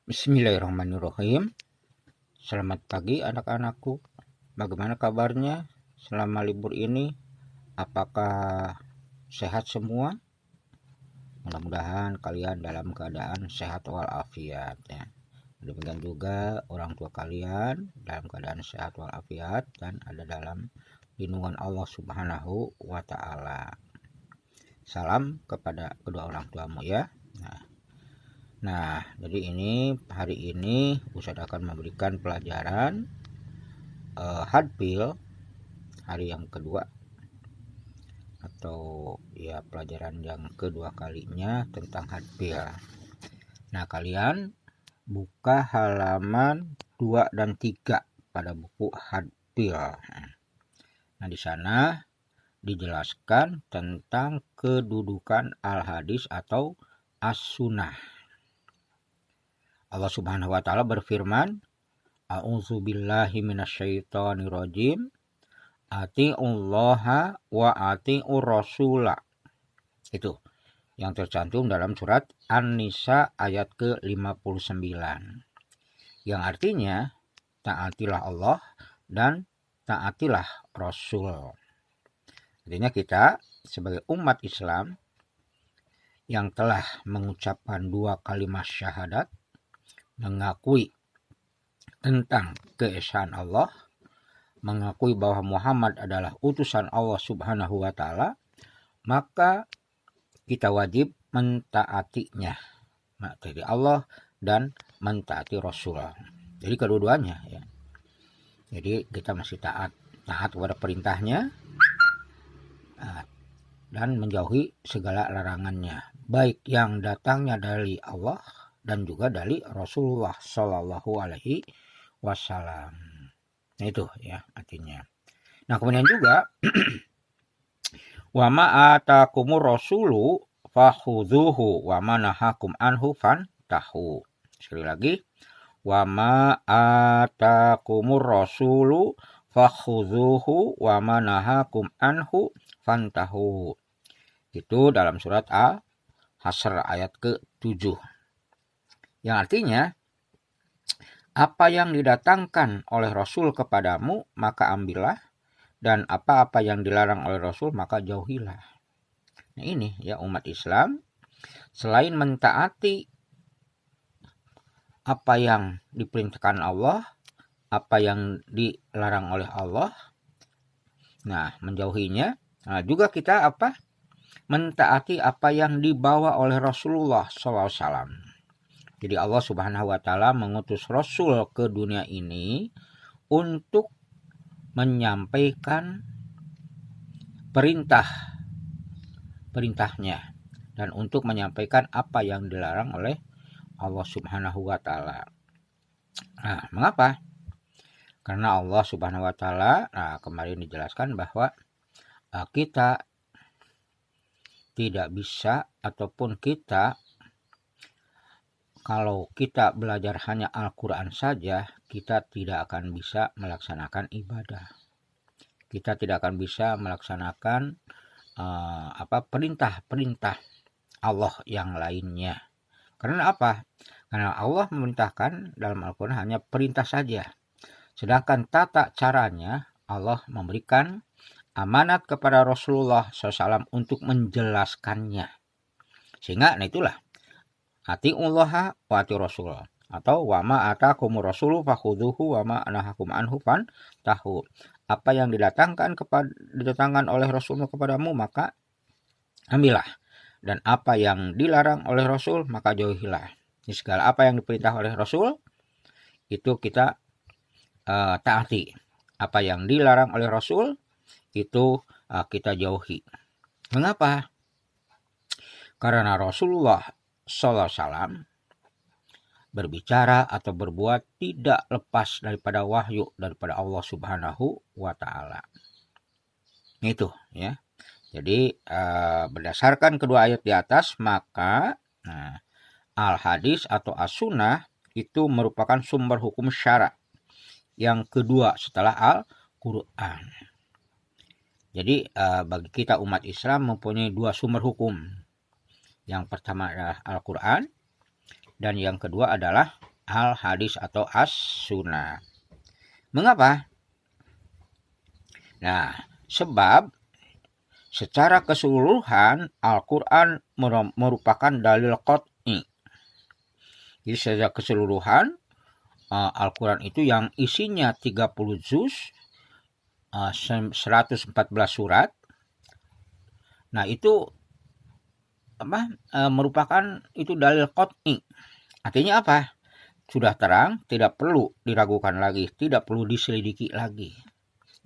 Bismillahirrahmanirrahim. Selamat pagi anak-anakku. Bagaimana kabarnya selama libur ini? Apakah sehat semua? Mudah-mudahan kalian dalam keadaan sehat walafiat ya. Demikian juga orang tua kalian dalam keadaan sehat walafiat dan ada dalam lindungan Allah Subhanahu wa taala. Salam kepada kedua orang tuamu ya. Nah, jadi hari ini Ustadz akan memberikan pelajaran hadpil hari yang kedua atau ya pelajaran yang kedua kalinya tentang hadpil. Nah, kalian buka halaman 2 dan 3 pada buku hadpil. Nah, di sana dijelaskan tentang kedudukan al-hadis atau as-sunnah. Allah Subhanahu wa taala berfirman, A'udzubillahi minasyaitonirrajim. Ati'ullaha wa ati'ur rasula. Itu yang tercantum dalam surat An-Nisa ayat ke-59. Yang artinya taatilah Allah dan taatilah Rasul. Artinya kita sebagai umat Islam yang telah mengucapkan 2 kalimat syahadat, mengakui tentang keesaan Allah, mengakui bahwa Muhammad adalah utusan Allah Subhanahu wa taala, maka kita wajib mentaatinya, mentaati Allah dan mentaati Rasul. Jadi kedua-duanya ya. Jadi kita masih taat kepada perintahnya dan menjauhi segala larangannya, baik yang datangnya dari Allah dan juga dari Rasulullah Shallallahu Alaihi Wasallam. Nah itu ya artinya. Nah kemudian juga wa ma atakumur rasulu fakhudhuhu wa ma nahakum anhu fantahu. Sekali lagi, wa ma atakumur rasulu fakhudhuhu wa ma nahakum anhu fantahu. Itu dalam surat Al-Hasr ayat ke-7. Yang artinya, apa yang didatangkan oleh Rasul kepadamu, maka ambillah, dan apa-apa yang dilarang oleh Rasul, maka jauhilah. Nah ini ya umat Islam, selain mentaati apa yang diperintahkan Allah, apa yang dilarang oleh Allah, nah menjauhinya, nah juga kita mentaati apa yang dibawa oleh Rasulullah SAW. Jadi Allah Subhanahu wa taala mengutus Rasul ke dunia ini untuk menyampaikan perintahnya dan untuk menyampaikan apa yang dilarang oleh Allah Subhanahu wa taala. Nah, mengapa? Karena Allah Subhanahu wa taala kemarin dijelaskan bahwa kita tidak bisa ataupun kita kalau kita belajar hanya Al-Quran saja, kita tidak akan bisa melaksanakan ibadah. Kita tidak akan bisa melaksanakan perintah-perintah Allah yang lainnya. Karena apa? Karena Allah memerintahkan dalam Al-Quran hanya perintah saja. Sedangkan tata caranya Allah memberikan amanat kepada Rasulullah SAW untuk menjelaskannya. Sehingga itulah atiullaha wa ati rasul, atau wa ma atakumur rasulu fakhudhuhu wa ma nahakum anhu fantahu. Apa yang didatangkan oleh Rasulullah kepadamu maka ambillah, dan apa yang dilarang oleh Rasul maka jauhilah. Ini segala apa yang diperintah oleh Rasul itu kita taati. Apa yang dilarang oleh Rasul itu kita jauhi. Mengapa? Karena Rasulullah SAW berbicara atau berbuat tidak lepas daripada wahyu daripada Allah Subhanahu wa taala. Itu ya. Jadi berdasarkan kedua ayat di atas, maka al-hadis atau as-sunnah itu merupakan sumber hukum syara yang kedua setelah Al-Quran. Jadi bagi kita umat Islam mempunyai 2 sumber hukum. Yang pertama adalah Al-Quran, dan yang kedua adalah al-hadis atau as-sunnah. Mengapa? Nah, sebab secara keseluruhan Al-Quran merupakan dalil qat'i. Jadi secara keseluruhan Al-Quran itu yang isinya 30 juz, 114 surat. Nah, itu merupakan itu dalil qat'i. Artinya apa? Sudah terang, tidak perlu diragukan lagi, tidak perlu diselidiki lagi.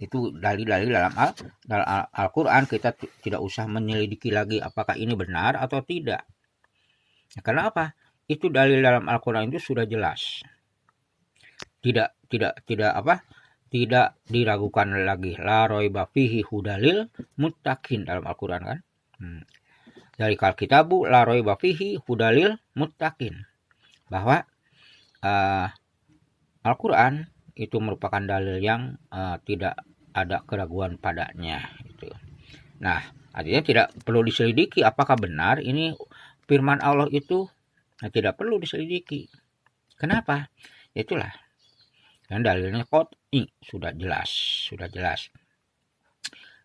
Itu dalil-dalil dalam Al-Quran, kita tidak usah menyelidiki lagi apakah ini benar atau tidak. Karena apa? Itu dalil dalam Al-Quran itu sudah jelas. Tidak diragukan lagi. La raiba fihi hudalil muttaqin dalam Al-Quran kan. Dari kitabu la raiba fihi hudalil muttaqin. Bahwa Al-Quran itu merupakan dalil yang tidak ada keraguan padanya. Gitu. Nah, artinya tidak perlu diselidiki apakah benar ini firman Allah itu. Tidak perlu diselidiki. Kenapa? Itulah. Dan dalilnya qat'i, sudah jelas.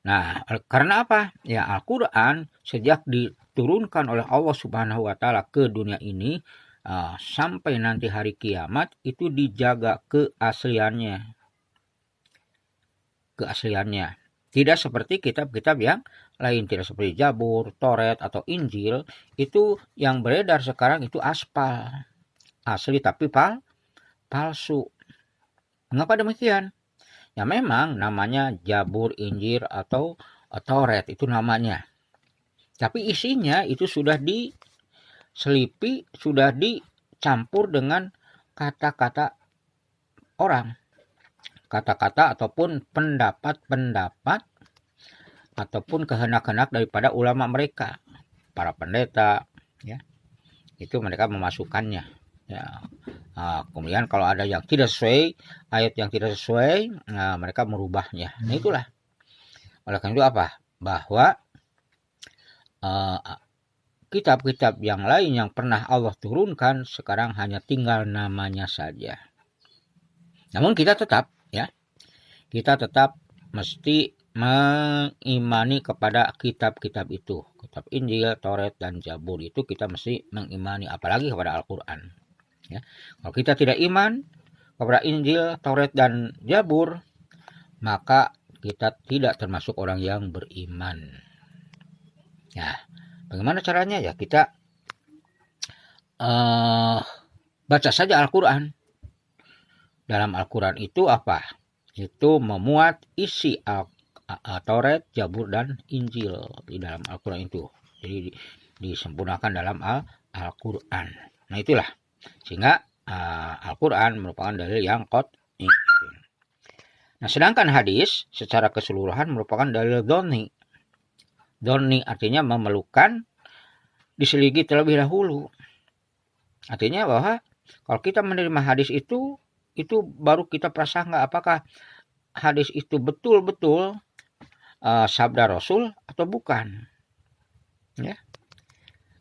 Nah, karena apa? Ya, Al-Quran sejak diturunkan oleh Allah Subhanahu wa Ta'ala ke dunia ini sampai nanti hari kiamat itu dijaga keasliannya. Tidak seperti kitab-kitab yang lain, tidak seperti Zabur, Toret, atau Injil. Itu yang beredar sekarang itu asli tapi palsu. Mengapa demikian? Ya memang namanya Zabur, Injil, atau Toret, itu namanya. Tapi isinya itu sudah diselipi, sudah dicampur dengan kata-kata orang. Kata-kata ataupun pendapat ataupun kehendak-kehendak daripada ulama mereka, para pendeta, ya. Itu mereka memasukkannya. Ya. Kemudian kalau ada yang tidak sesuai, ayat yang tidak sesuai, mereka merubahnya. Nah, itulah. Oleh karena itu apa? Bahwa kitab-kitab yang lain yang pernah Allah turunkan sekarang hanya tinggal namanya saja. Namun kita tetap mesti mengimani kepada kitab-kitab itu. Kitab Injil, Toret, dan Zabur itu kita mesti mengimani, apalagi kepada Al-Quran. Ya. Kalau kita tidak iman kepada Injil, Toret, dan Zabur, maka kita tidak termasuk orang yang beriman. Ya, bagaimana caranya? Ya kita baca saja Al-Quran. Dalam Al-Quran itu apa? Itu memuat isi Toret, Zabur, dan Injil di dalam Al-Quran itu. Jadi disempurnakan dalam Al-Quran. Nah itulah. Sehingga Al-Quran merupakan dalil yang qat'i. Nah sedangkan hadis secara keseluruhan merupakan dalil dhonni. Dhonni artinya memerlukan diselidiki terlebih dahulu. Artinya bahwa kalau kita menerima hadis itu baru kita prasangka apakah hadis itu betul-betul sabda Rasul atau bukan. Ya.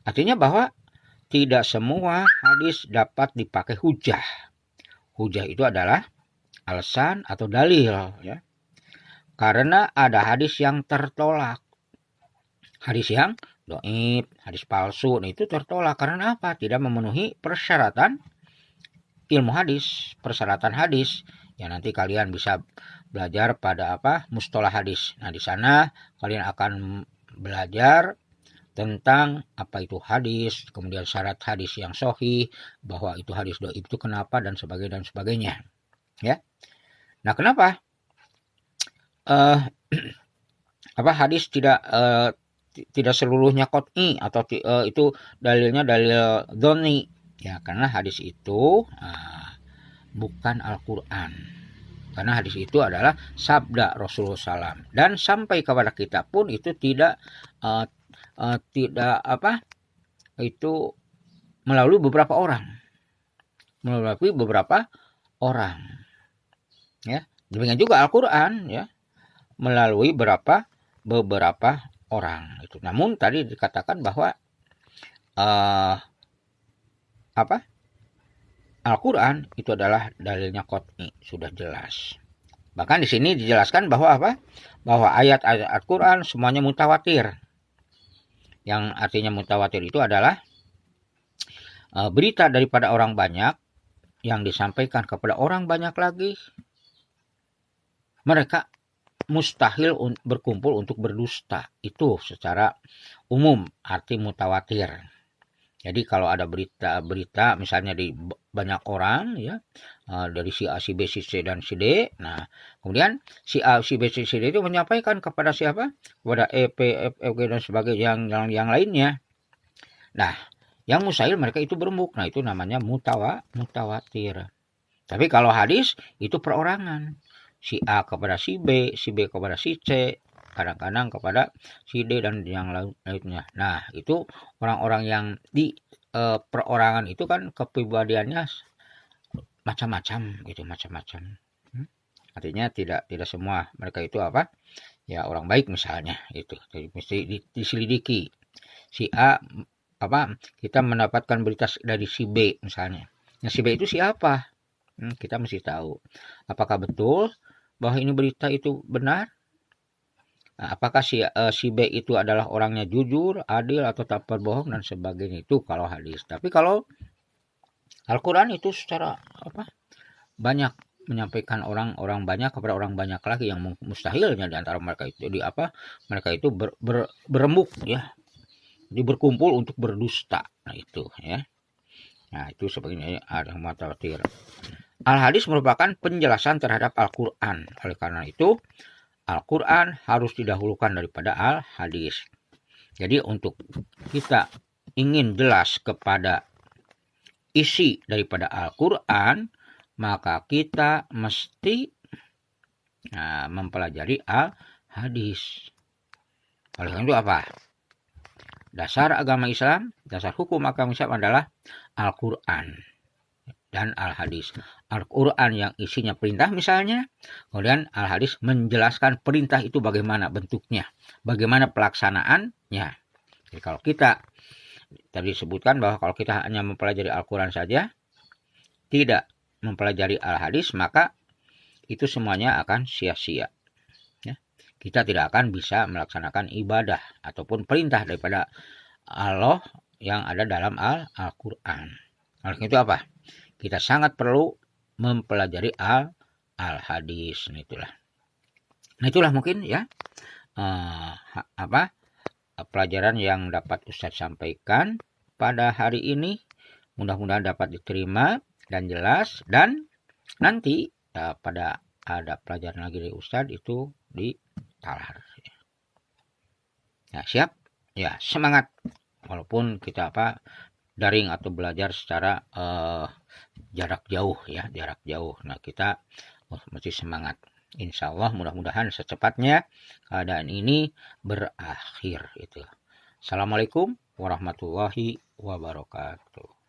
Artinya bahwa tidak semua hadis dapat dipakai hujah. Hujah itu adalah alasan atau dalil, ya. Karena ada hadis yang tertolak. Hadis yang dhaif, hadis palsu, itu tertolak karena apa? Tidak memenuhi persyaratan ilmu hadis, persyaratan hadis. Ya nanti kalian bisa belajar pada mustalah hadis. Nah di sana kalian akan belajar tentang apa itu hadis, kemudian syarat hadis yang sahih, bahwa itu hadis dhaif itu kenapa dan sebagainya. Ya. Nah kenapa hadis tidak seluruhnya qat'i atau itu dalilnya dalil dhonni? Ya karena hadis itu bukan Al-Quran. Karena hadis itu adalah sabda Rasulullah SAW. Dan sampai kepada kita pun itu tidak itu melalui beberapa orang. Ya. Demikian juga Al-Quran, ya, melalui beberapa orang. Itu. Namun tadi dikatakan bahwa Al-Quran itu adalah dalilnya qot'i, sudah jelas. Bahkan di sini dijelaskan bahwa apa? Bahwa ayat-ayat Al-Quran semuanya mutawatir. Yang artinya mutawatir itu adalah berita daripada orang banyak yang disampaikan kepada orang banyak lagi. Mereka mustahil berkumpul untuk berdusta. Itu secara umum arti mutawatir. Jadi kalau ada berita misalnya di banyak orang ya, dari si A, si B, si C dan si D. Nah, kemudian si A, si B, si D itu menyampaikan kepada siapa? Kepada E, P, F, G dan sebagainya yang lainnya. Nah, yang mustahil mereka itu berembuk. Nah, itu namanya mutawatir. Tapi kalau hadis itu perorangan. Si A kepada si B kepada si C, kadang-kadang kepada si D dan yang lainnya. Nah, itu orang-orang yang di perorangan itu kan kepribadiannya macam-macam gitu, macam-macam. Artinya tidak semua mereka itu apa? Ya orang baik misalnya itu. Jadi mesti diselidiki. Si A apa? Kita mendapatkan berita dari si B misalnya. Nah, si B itu siapa? Kita mesti tahu. Apakah betul bahwa ini berita itu benar? Nah, apakah si B itu adalah orangnya jujur, adil, atau tak berbohong dan sebagainya, itu kalau hadis. Tapi kalau Al-Quran itu secara apa? Banyak menyampaikan orang banyak kepada orang banyak lagi, yang mustahilnya di antara mereka itu mereka itu berembuk ya. Jadi berkumpul untuk berdusta. Nah, itu ya. Nah, itu sebagainya ada mutawatir. Al-hadis merupakan penjelasan terhadap Al-Quran. Oleh karena itu Al-Quran harus didahulukan daripada Al-hadis. Jadi untuk kita ingin jelas kepada isi daripada Al-Quran, maka kita mesti mempelajari Al-hadis. Oleh karena itu apa? Dasar agama Islam, dasar hukum agama Islam adalah Al-Quran dan Al-hadis. Al-Quran yang isinya perintah misalnya, kemudian Al-hadis menjelaskan perintah itu bagaimana bentuknya, bagaimana pelaksanaannya. Jadi kalau kita tadi sebutkan bahwa kalau kita hanya mempelajari Al-Quran saja, tidak mempelajari Al-hadis, maka itu semuanya akan sia-sia. Ya. Kita tidak akan bisa melaksanakan ibadah ataupun perintah daripada Allah yang ada dalam Al-Quran. Oleh itu apa? Kita sangat perlu mempelajari Al-hadis. Nah itulah mungkin ya pelajaran yang dapat Ustadz sampaikan pada hari ini. Mudah-mudahan dapat diterima dan jelas, dan nanti pada ada pelajaran lagi dari Ustadz itu di Talar. Ya, siap? Ya, semangat. Walaupun kita daring atau belajar secara jarak jauh ya, jarak jauh. Nah, kita mesti semangat. Insya Allah mudah-mudahan secepatnya keadaan ini berakhir itu. Assalamualaikum warahmatullahi wabarakatuh.